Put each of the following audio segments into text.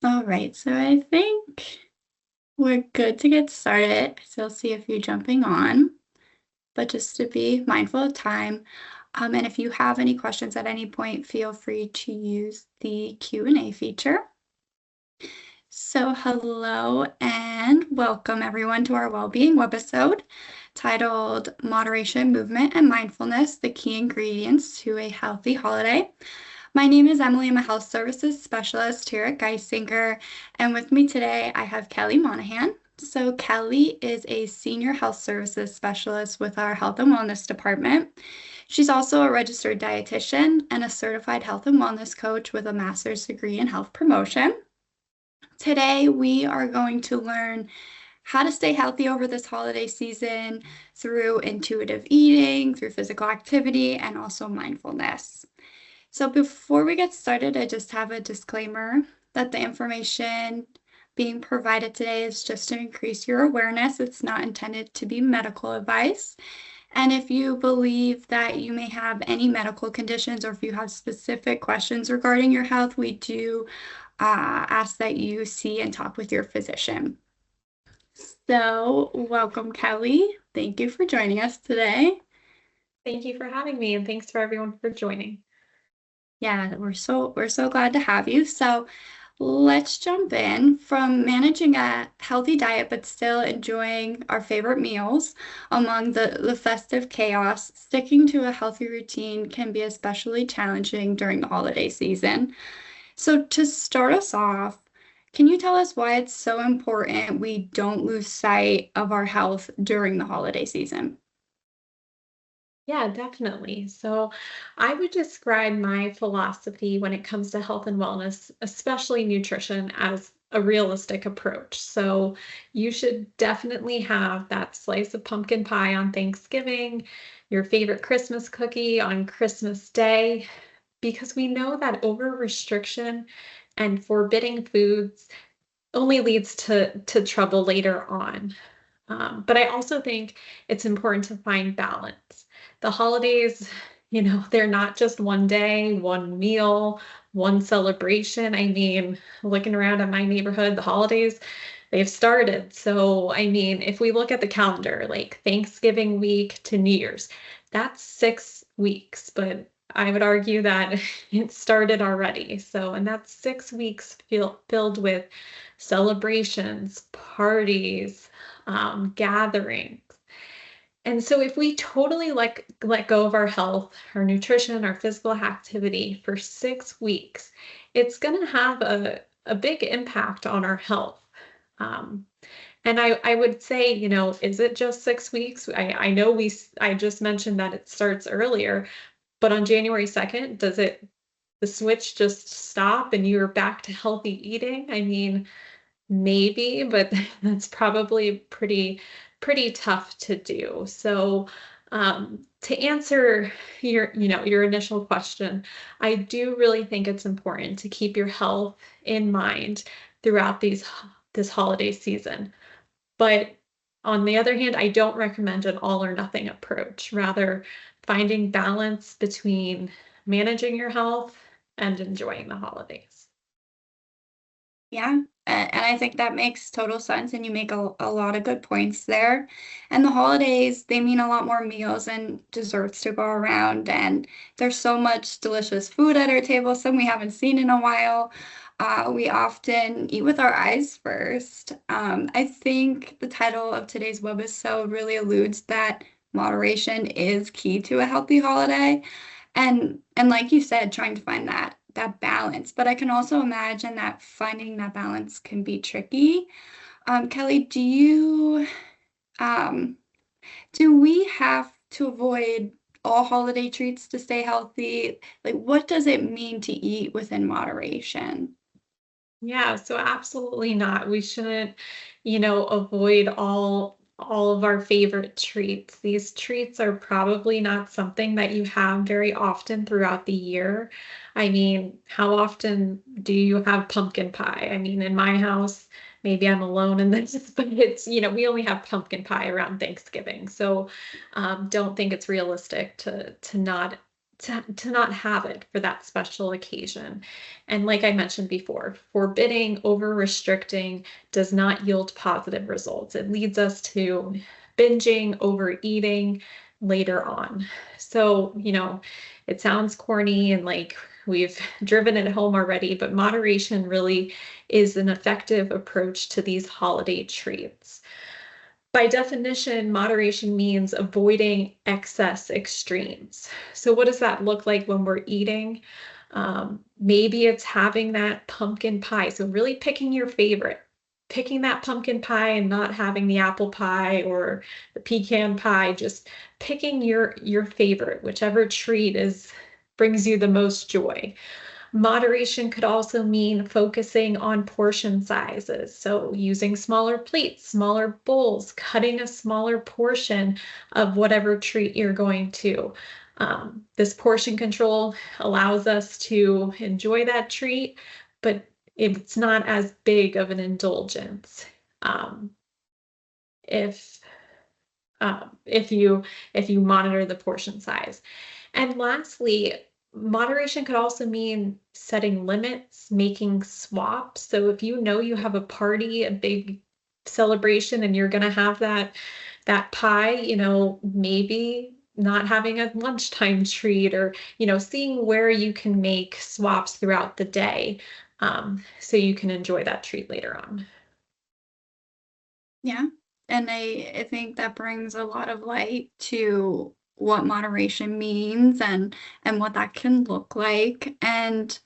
All right, so I think we're good to get started. I still see a few jumping on, but just to be mindful of time. And if you have any questions at any point, feel free to use the Q&A feature. So hello and welcome everyone to our well-being webisode titled Moderation, Movement, and Mindfulness, the Key Ingredients to a Healthy Holiday. My name is Emily. I'm a health services specialist here at Geisinger, and with me today I have Kelly Monahan. So Kelly is a senior health services specialist with our health and wellness department. She's also a registered dietitian and a certified health and wellness coach with a master's degree in health promotion. Today we are going to learn how to stay healthy over this holiday season through intuitive eating, through physical activity, and also mindfulness. So before we get started, I just have a disclaimer that the information being provided today is just to increase your awareness. It's not intended to be medical advice. And if you believe that you may have any medical conditions or if you have specific questions regarding your health, we do ask that you see and talk with your physician. So welcome, Kelly. Thank you for joining us today. Thank you for having me, and thanks for everyone for joining. Yeah, we're so glad to have you. So let's jump in from managing a healthy diet but still enjoying our favorite meals among the festive chaos. Sticking to a healthy routine can be especially challenging during the holiday season. So to start us off, can you tell us why it's so important we don't lose sight of our health during the holiday season? Yeah, definitely. So I would describe my philosophy when it comes to health and wellness, especially nutrition, as a realistic approach. So you should definitely have that slice of pumpkin pie on Thanksgiving, your favorite Christmas cookie on Christmas Day, because we know that over restriction and forbidding foods only leads to trouble later on. But I also think it's important to find balance. The holidays, they're not just one day, one meal, one celebration. I mean, looking around at my neighborhood, the holidays, they've started. So, I mean, if we look at the calendar, like Thanksgiving week to New Year's, that's 6 weeks. But I would argue that it started already. So, and that's 6 weeks filled with celebrations, parties, gatherings. And so if we totally let go of our health, our nutrition, our physical activity for 6 weeks, it's going to have a big impact on our health. Um, and I would say, is it just 6 weeks? I know I just mentioned that it starts earlier, but on January 2nd, the switch just stop and you're back to healthy eating? I mean, maybe, but that's probably pretty tough to do. So, to answer your initial question, I do really think it's important to keep your health in mind throughout this holiday season. But on the other hand, I don't recommend an all or nothing approach. Rather, finding balance between managing your health and enjoying the holidays. Yeah, and I think that makes total sense, and you make a lot of good points there. And the holidays, they mean a lot more meals and desserts to go around, and there's so much delicious food at our table, some we haven't seen in a while. We often eat with our eyes first. I think the title of today's webisode really alludes that moderation is key to a healthy holiday. And like you said, trying to find that balance. But I can also imagine that finding that balance can be tricky. Kelly, um do we have to avoid all holiday treats to stay healthy? Like, what does it mean to eat within moderation? Yeah, so absolutely not. We shouldn't, avoid all of our favorite treats. These treats are probably not something that you have very often throughout the year. I mean, how often do you have pumpkin pie? I mean, in my house, maybe I'm alone in this, but we only have pumpkin pie around Thanksgiving. So don't think it's realistic to not to not have it for that special occasion. And like I mentioned before, forbidding, over restricting does not yield positive results. It leads us to binging, overeating later on. So, it sounds corny and like we've driven it home already, but moderation really is an effective approach to these holiday treats. By definition, moderation means avoiding excess extremes. So, what does that look like when we're eating? Maybe it's having that pumpkin pie. So, really picking your favorite, picking that pumpkin pie and not having the apple pie or the pecan pie, just picking your favorite, whichever treat is brings you the most joy. Moderation could also mean focusing on portion sizes. So using smaller plates, smaller bowls, cutting a smaller portion of whatever treat you're going to. This portion control allows us to enjoy that treat, but it's not as big of an indulgence. Um, if if you monitor the portion size. And lastly, moderation could also mean setting limits, making swaps. So if you know you have a party, a big celebration, and you're going to have that pie, maybe not having a lunchtime treat, or seeing where you can make swaps throughout the day, so you can enjoy that treat later on. Yeah. And I think that brings a lot of light to what moderation means and what that can look like. And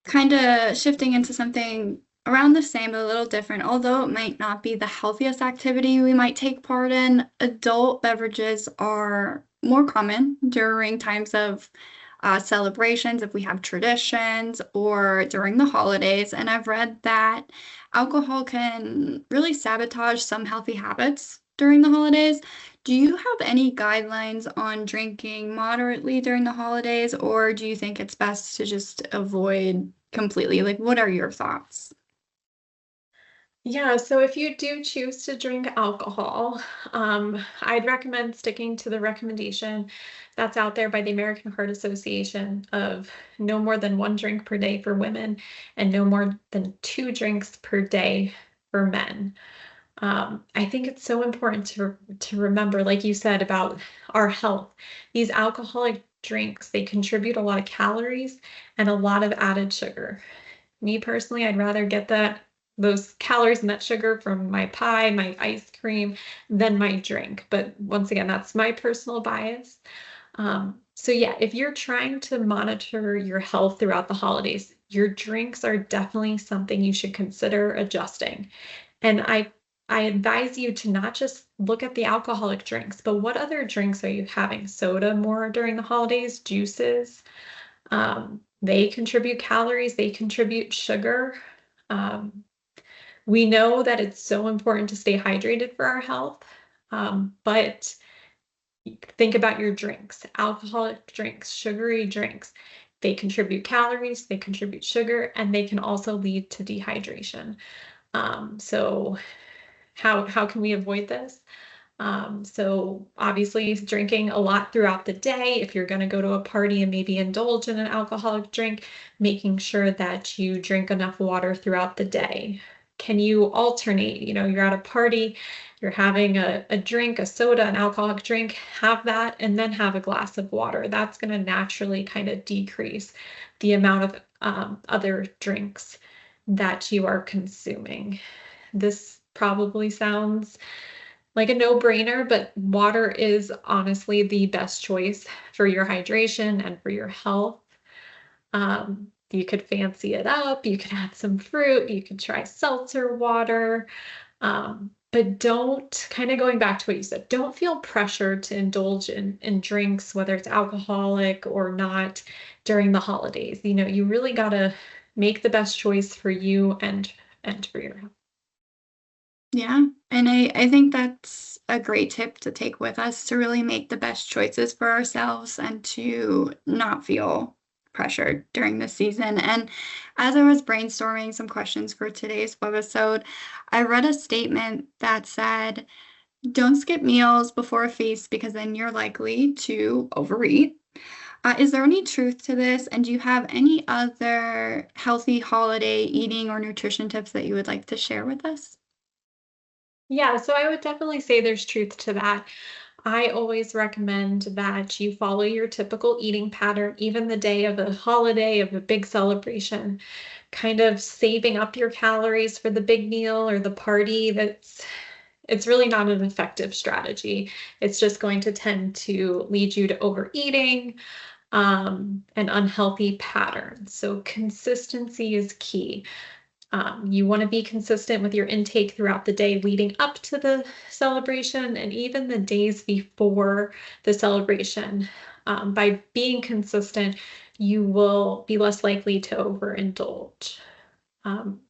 kind of shifting into something around the same, but a little different. Although it might not be the healthiest activity we might take part in, adult beverages are more common during times of celebrations, if we have traditions, or during the holidays. And I've read that alcohol can really sabotage some healthy habits during the holidays. Do you have any guidelines on drinking moderately during the holidays, or do you think it's best to just avoid completely? Like, what are your thoughts? Yeah, so if you do choose to drink alcohol, I'd recommend sticking to the recommendation that's out there by the American Heart Association of no more than 1 drink per day for women and no more than 2 drinks per day for men. I think it's so important to remember, like you said, about our health. These alcoholic drinks, they contribute a lot of calories and a lot of added sugar. Me personally, I'd rather get those calories and that sugar from my pie, my ice cream, than my drink. But once again, that's my personal bias. So yeah, if you're trying to monitor your health throughout the holidays, your drinks are definitely something you should consider adjusting. And I advise you to not just look at the alcoholic drinks, but what other drinks are you having? Soda more during the holidays, juices. They contribute calories, they contribute sugar. Um, we know that it's so important to stay hydrated for our health, but think about your drinks, alcoholic drinks, sugary drinks. They contribute calories, they contribute sugar, and they can also lead to dehydration. So how can we avoid this? So obviously drinking a lot throughout the day. If you're going to go to a party and maybe indulge in an alcoholic drink, making sure that you drink enough water throughout the day. Can you alternate? You're at a party, you're having a drink, a soda, an alcoholic drink, have that, and then have a glass of water. That's going to naturally kind of decrease the amount of other drinks that you are consuming. This probably sounds like a no-brainer, but water is honestly the best choice for your hydration and for your health. You could fancy it up, you could add some fruit, you could try seltzer water. But don't, kind of going back to what you said, don't feel pressured to indulge in drinks, whether it's alcoholic or not, during the holidays. You really got to make the best choice for you and for your health. Yeah. And I think that's a great tip to take with us to really make the best choices for ourselves and to not feel pressured during the season. And as I was brainstorming some questions for today's webisode, I read a statement that said, don't skip meals before a feast because then you're likely to overeat. Is there any truth to this? And do you have any other healthy holiday eating or nutrition tips that you would like to share with us? Yeah, so I would definitely say there's truth to that. I always recommend that you follow your typical eating pattern, even the day of a holiday, of a big celebration, kind of saving up your calories for the big meal or the party. It's really not an effective strategy. It's just going to tend to lead you to overeating, and unhealthy patterns. So consistency is key. You want to be consistent with your intake throughout the day leading up to the celebration and even the days before the celebration. By being consistent, you will be less likely to overindulge. Um,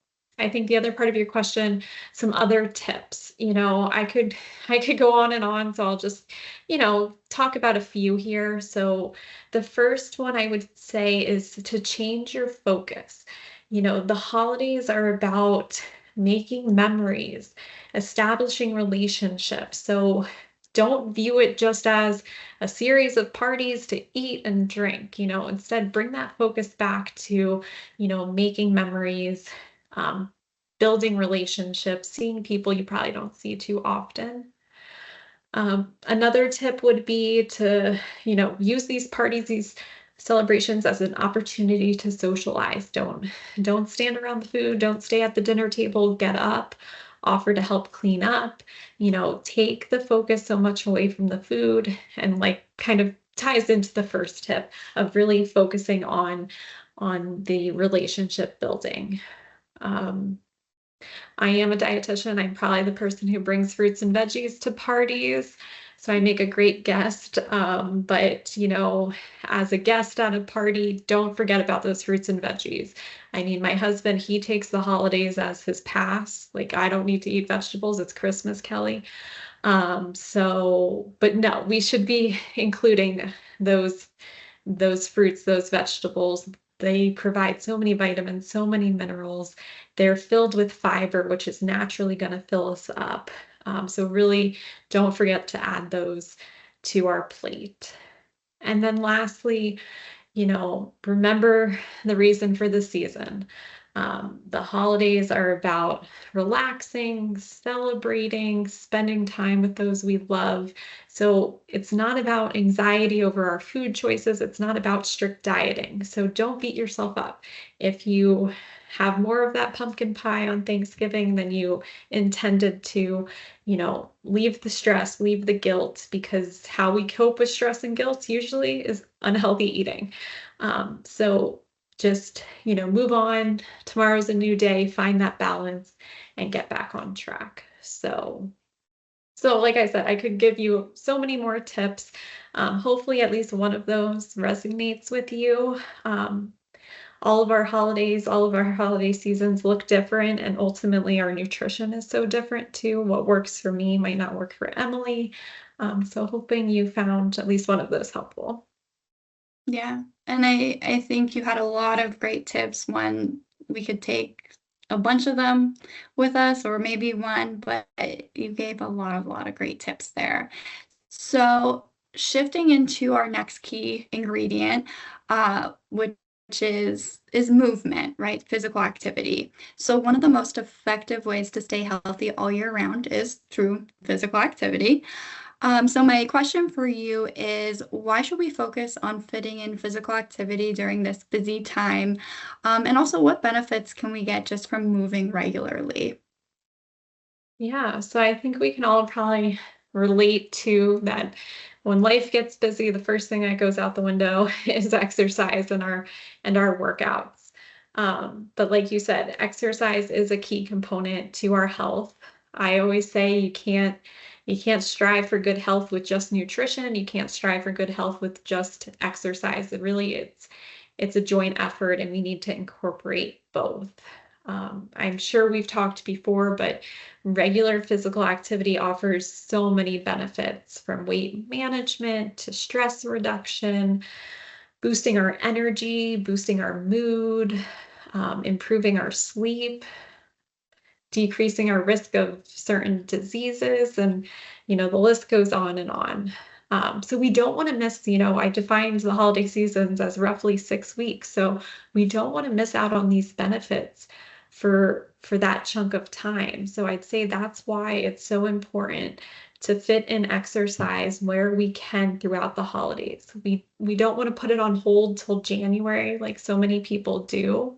I think the other part of your question, some other tips, I could go on and on, so I'll just, talk about a few here. So the first one I would say is to change your focus. The holidays are about making memories, establishing relationships. So don't view it just as a series of parties to eat and drink. Instead bring that focus back to, making memories, um, building relationships, seeing people you probably don't see too often. Another tip would be to, use these parties, these celebrations as an opportunity to socialize. Don't stand around the food, don't stay at the dinner table, get up, offer to help clean up, take the focus so much away from the food and like kind of ties into the first tip of really focusing on the relationship building. Um, I am a dietitian. I'm probably the person who brings fruits and veggies to parties. So I make a great guest. But, as a guest at a party, don't forget about those fruits and veggies. I mean, my husband, he takes the holidays as his pass. Like, I don't need to eat vegetables. It's Christmas, Kelly. But no, we should be including those those fruits, those vegetables. They provide so many vitamins, so many minerals. They're filled with fiber, which is naturally going to fill us up. So really don't forget to add those to our plate. And then lastly, remember the reason for the season. The holidays are about relaxing, celebrating, spending time with those we love. So it's not about anxiety over our food choices. It's not about strict dieting. So don't beat yourself up. If you have more of that pumpkin pie on Thanksgiving than you intended to, leave the stress, leave the guilt, because how we cope with stress and guilt usually is unhealthy eating. So just, move on. Tomorrow's a new day, find that balance and get back on track. So like I said, I could give you so many more tips. Hopefully at least one of those resonates with you. All of our holidays, all of our holiday seasons look different, and ultimately our nutrition is so different too. What works for me might not work for Emily. So hoping you found at least one of those helpful. Yeah. And I think you had a lot of great tips. One, we could take a bunch of them with us, or maybe one, but you gave a lot of great tips there. So shifting into our next key ingredient, which is movement, right? Physical activity. So one of the most effective ways to stay healthy all year round is through physical activity. So my question for you is, why should we focus on fitting in physical activity during this busy time? And also, what benefits can we get just from moving regularly? Yeah, so I think we can all probably relate to that when life gets busy, the first thing that goes out the window is exercise and our workouts. But like you said, exercise is a key component to our health. I always say you can't strive for good health with just nutrition. You can't strive for good health with just exercise. It's a joint effort, and we need to incorporate both. I'm sure we've talked before, but regular physical activity offers so many benefits, from weight management to stress reduction, boosting our energy, boosting our mood, improving our sleep, decreasing our risk of certain diseases, and the list goes on and on. So we don't want to miss, I defined the holiday seasons as roughly 6 weeks. So we don't want to miss out on these benefits for that chunk of time. So I'd say that's why it's so important to fit in exercise where we can throughout the holidays. We don't want to put it on hold till January like so many people do.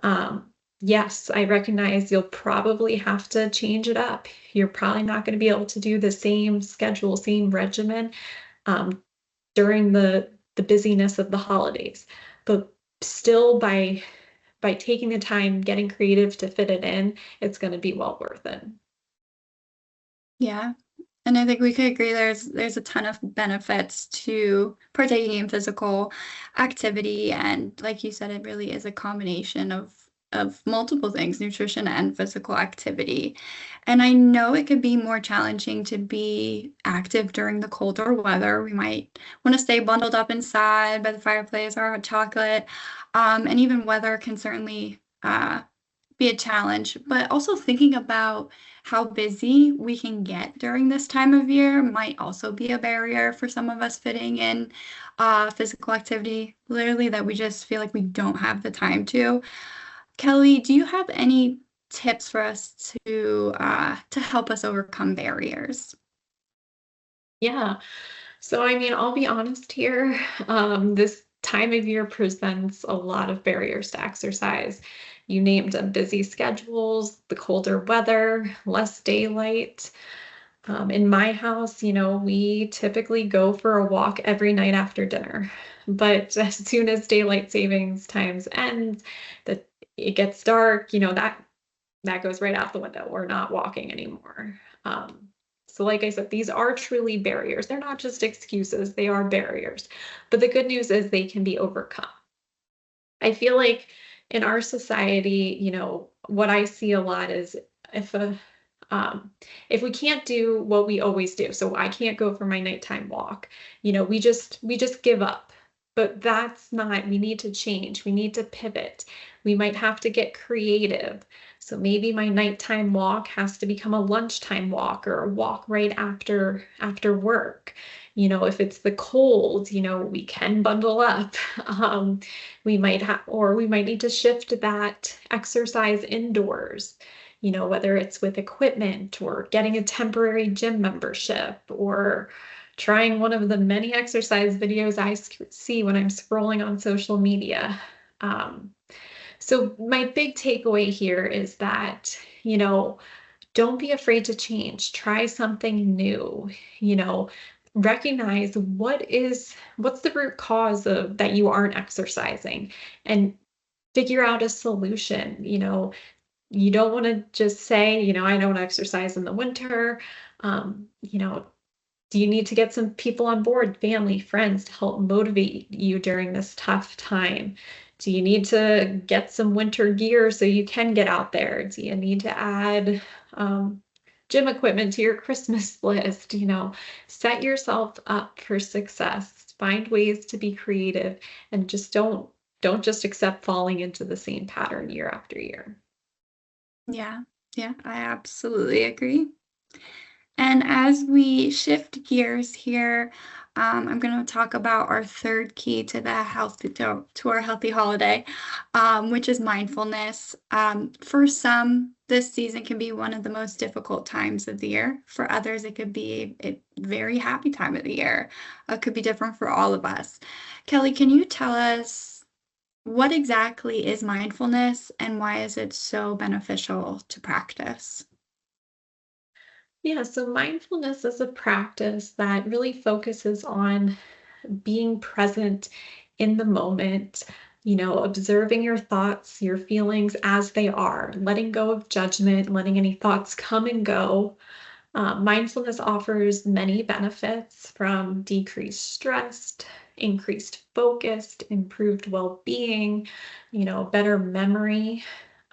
Um, yes, I recognize you'll probably have to change it up. You're probably not going to be able to do the same schedule, same regimen um, during the busyness of the holidays. But still, by taking the time, getting creative to fit it in, it's going to be well worth it. Yeah. And I think we could agree there's a ton of benefits to partaking in physical activity. And like you said, it really is a combination of multiple things, nutrition and physical activity. And I know it could be more challenging to be active during the colder weather. We might want to stay bundled up inside by the fireplace or hot chocolate. And even weather can certainly be a challenge, but also thinking about how busy we can get during this time of year might also be a barrier for some of us fitting in physical activity, literally that we just feel like we don't have the time to. Kelly, do you have any tips for us to help us overcome barriers? Yeah. So, I mean, I'll be honest here. This time of year presents a lot of barriers to exercise. You named them: busy schedules, the colder weather, less daylight. In my house, we typically go for a walk every night after dinner. But as soon as daylight savings times ends, that it gets dark, that goes right out the window. We're not walking anymore. So, like I said, these are truly barriers. They're not just excuses, they are barriers. But the good news is they can be overcome. I feel like in our society, what I see a lot is if a um, if we can't do what we always do, so I can't go for my nighttime walk, we just give up. But that's not, we need to change. We need to pivot. We might have to get creative. So maybe my nighttime walk has to become a lunchtime walk or a walk right after work. If it's the cold, we can bundle up. Um, we might need to shift that exercise indoors, whether it's with equipment or getting a temporary gym membership or trying one of the many exercise videos I see when I'm scrolling on social media. Um, so my big takeaway here is that, don't be afraid to change. Try something new. You know, recognize what's the root cause of that you aren't exercising, and figure out a solution. You don't want to just say, I don't exercise in the winter. Do you need to get some people on board, family, friends, to help motivate you during this tough time? Do you need to get some winter gear so you can get out there? Do you need to add um, gym equipment to your Christmas list? Set yourself up for success. Find ways to be creative, and just don't just accept falling into the same pattern year after year. Yeah, yeah, I absolutely agree. And as we shift gears here, I'm going to talk about our third key to the to our healthy holiday, which is mindfulness. For some, this season can be one of the most difficult times of the year. For others, it could be a very happy time of the year. It could be different for all of us. Kelly, can you tell us what exactly is mindfulness and why is it so beneficial to practice? Yeah, so mindfulness is a practice that really focuses on being present in the moment, observing your thoughts, your feelings as they are, letting go of judgment, letting any thoughts come and go. Mindfulness offers many benefits, from decreased stress, increased focus, improved well-being, better memory.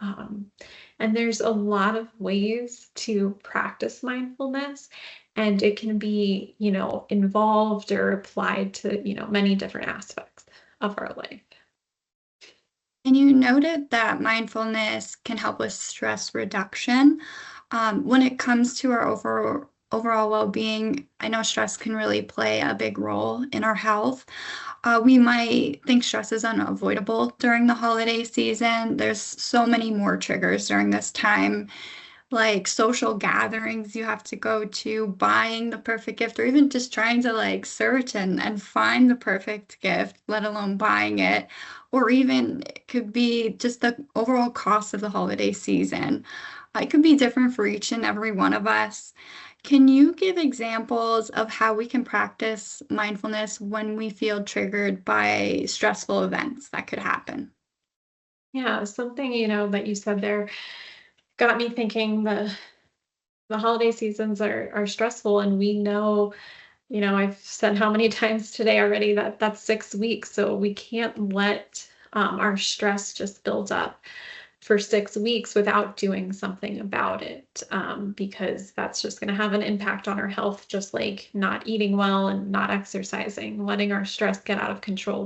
Um, and there's a lot of ways to practice mindfulness, and it can be, involved or applied to, many different aspects of our life. And you noted that mindfulness can help with stress reduction. When it comes to our overall well-being, I know stress can really play a big role in our health. We might think stress is unavoidable during the holiday season. There's so many more triggers during this time, like social gatherings you have to go to, buying the perfect gift, or even just trying to like search and find the perfect gift, let alone buying it. Or even it could be just the overall cost of the holiday season. It could be different for each and every one of us. Can you give examples of how we can practice mindfulness when we feel triggered by stressful events that could happen? Yeah, something, that you said there got me thinking the holiday seasons are stressful, and we know, I've said how many times today already that that's 6 weeks, so we can't let our stress just build up for 6 weeks without doing something about it, because that's just going to have an impact on our health, just like not eating well and not exercising. Letting our stress get out of control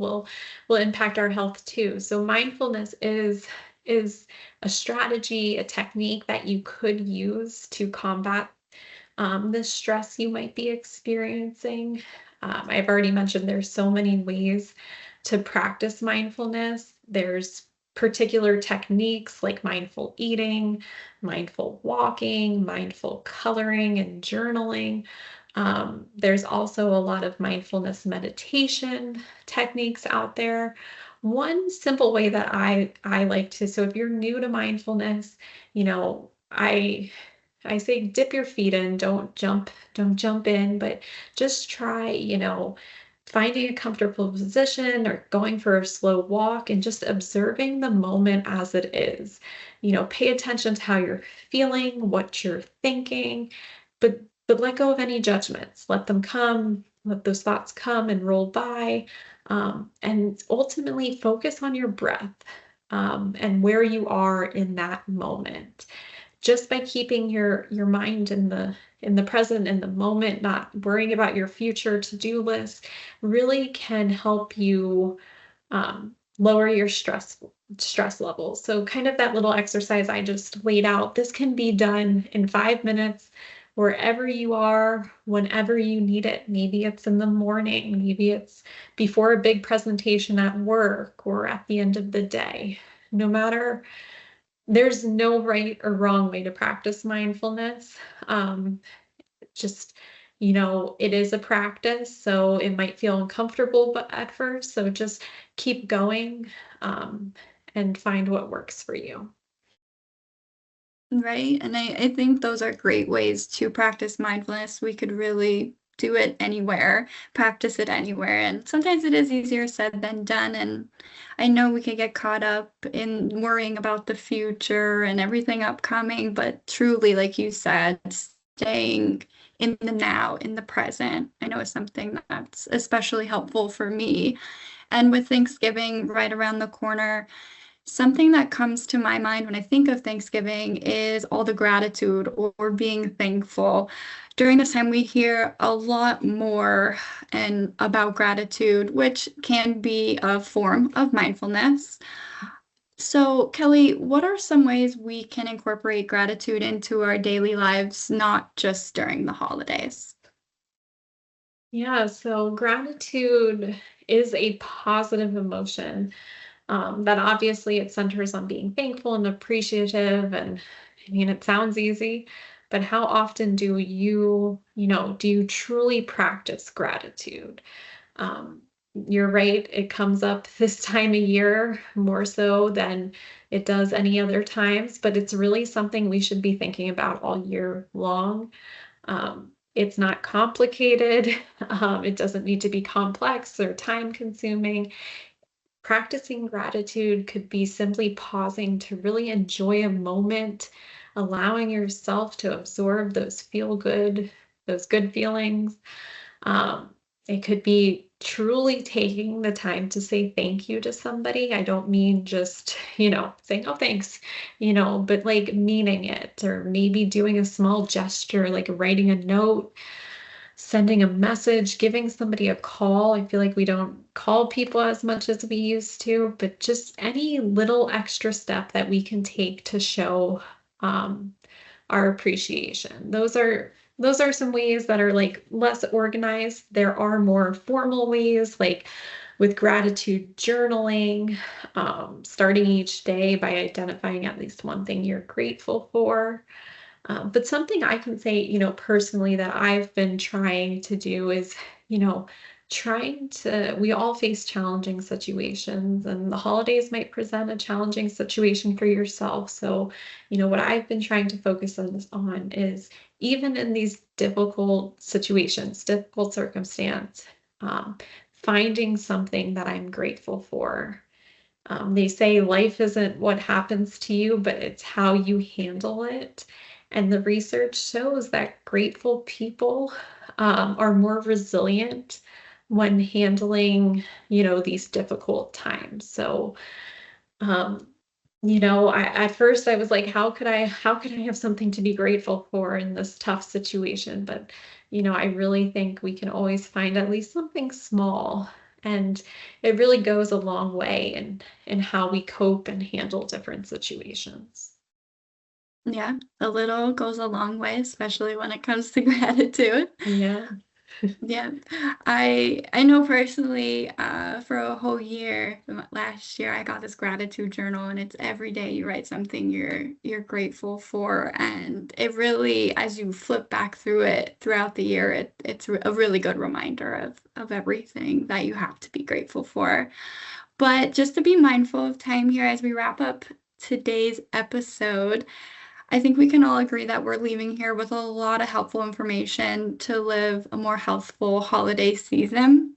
will impact our health too. So mindfulness is a strategy, a technique that you could use to combat the stress you might be experiencing. I've already mentioned there's so many ways to practice mindfulness. There's particular techniques like mindful eating, mindful walking, mindful coloring, and journaling. There's also a lot of mindfulness meditation techniques out there. One simple way that I like to, so if you're new to mindfulness, I say dip your feet in, don't jump in, but just try, finding a comfortable position or going for a slow walk and just observing the moment as it is. Pay attention to how you're feeling, what you're thinking, but let go of any judgments. Let them come, let those thoughts come and roll by. And ultimately focus on your breath, and where you are in that moment. Just by keeping your mind in the present, in the moment, not worrying about your future to-do list, really can help you lower your stress levels. So kind of that little exercise I just laid out, this can be done in 5 minutes wherever you are, whenever you need it. Maybe it's in the morning, maybe it's before a big presentation at work or at the end of the day. No matter There's no right or wrong way to practice mindfulness. Just, it is a practice, so it might feel uncomfortable but at first. So just keep going, and find what works for you. Right. And I think those are great ways to practice mindfulness. We could really do it anywhere, practice it anywhere. And sometimes it is easier said than done. And I know we can get caught up in worrying about the future and everything upcoming, but truly, like you said, staying in the now, in the present, I know is something that's especially helpful for me. And with Thanksgiving right around the corner, something that comes to my mind when I think of Thanksgiving is all the gratitude or being thankful. During this time, we hear a lot more and about gratitude, which can be a form of mindfulness. So, Kelly, what are some ways we can incorporate gratitude into our daily lives, not just during the holidays? Yeah, so gratitude is a positive emotion. That obviously it centers on being thankful and appreciative. And I mean, it sounds easy, but how often do you truly practice gratitude? Um, you're right, it comes up this time of year more so than it does any other times, but it's really something we should be thinking about all year long. It's not complicated. It doesn't need to be complex or time consuming. Practicing gratitude could be simply pausing to really enjoy a moment, allowing yourself to absorb those good feelings. Um, it could be truly taking the time to say thank you to somebody. I don't mean just, saying, oh, thanks, but like meaning it, or maybe doing a small gesture, like writing a note, sending a message, giving somebody a call. I feel like we don't call people as much as we used to, but just any little extra step that we can take to show our appreciation. Those are those are some ways that are like less organized. There are more formal ways, like with gratitude journaling, starting each day by identifying at least one thing you're grateful for. But something I can say, personally that I've been trying to do is, you know, we all face challenging situations, and the holidays might present a challenging situation for yourself. So, what I've been trying to focus on is even in these difficult situations, difficult circumstance, um, finding something that I'm grateful for. They say life isn't what happens to you, but it's how you handle it. And the research shows that grateful people are more resilient when handling, these difficult times. So, um, at first I was like, how could I have something to be grateful for in this tough situation? But, I really think we can always find at least something small. And it really goes a long way in how we cope and handle different situations. Yeah, a little goes a long way, especially when it comes to gratitude. Yeah. Yeah, I know personally, for a whole year, last year, I got this gratitude journal, and it's every day you write something you're grateful for, and it really, as you flip back through it throughout the year, it's a really good reminder of everything that you have to be grateful for. But just to be mindful of time here as we wrap up today's episode, I think we can all agree that we're leaving here with a lot of helpful information to live a more healthful holiday season.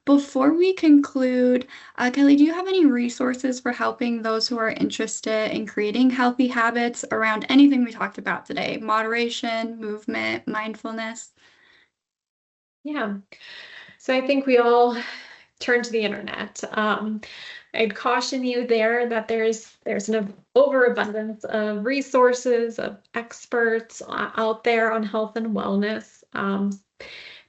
Before we conclude, Kelly, do you have any resources for helping those who are interested in creating healthy habits around anything we talked about today? Moderation, movement, mindfulness? Yeah. So I think we all turn to the internet. I'd caution you there that there's an overabundance of resources, of experts out there on health and wellness.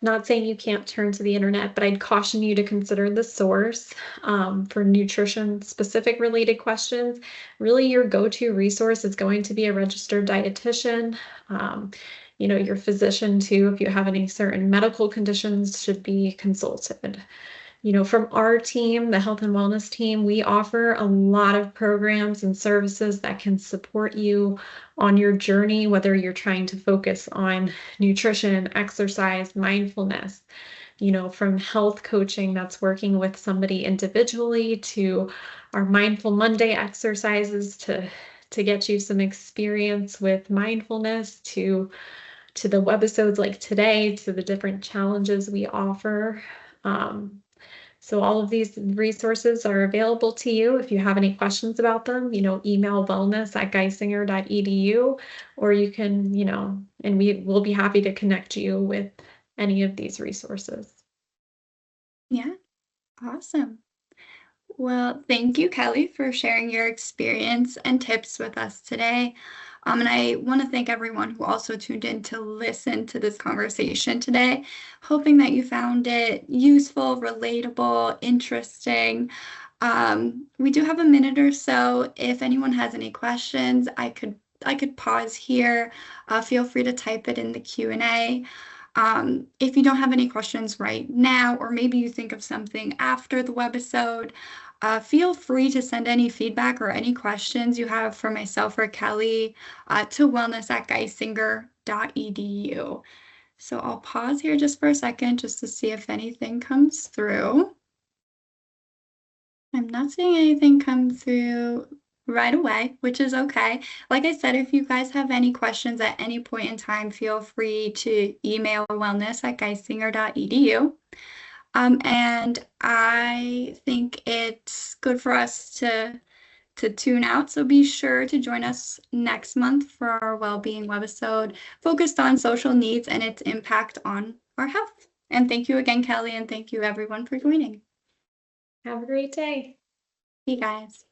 Not saying you can't turn to the internet, but I'd caution you to consider the source for nutrition specific related questions. Really, your go-to resource is going to be a registered dietitian. Um, your physician too, if you have any certain medical conditions, should be consulted. From our team, the health and wellness team, we offer a lot of programs and services that can support you on your journey, whether you're trying to focus on nutrition, exercise, mindfulness, from health coaching that's working with somebody individually to our Mindful Monday exercises to get you some experience with mindfulness to the webisodes like today, to the different challenges we offer. So all of these resources are available to you. If you have any questions about them, email wellness@geisinger.edu, or you can, and we will be happy to connect you with any of these resources. Yeah, awesome. Well, thank you, Kelly, for sharing your experience and tips with us today. And I want to thank everyone who also tuned in to listen to this conversation today, hoping that you found it useful, relatable, interesting. We do have a minute or so. If anyone has any questions, I could pause here. Feel free to type it in the Q&A. If you don't have any questions right now, or maybe you think of something after the webisode, feel free to send any feedback or any questions you have for myself or Kelly to wellness@geisinger.edu. So I'll pause here just for a second just to see if anything comes through. I'm not seeing anything come through right away, which is okay. Like I said, if you guys have any questions at any point in time, feel free to email wellness@geisinger.edu. And I think it's good for us to tune out. So be sure to join us next month for our well-being webisode focused on social needs and its impact on our health. And thank you again, Kelly, and thank you everyone for joining. Have a great day. See you guys.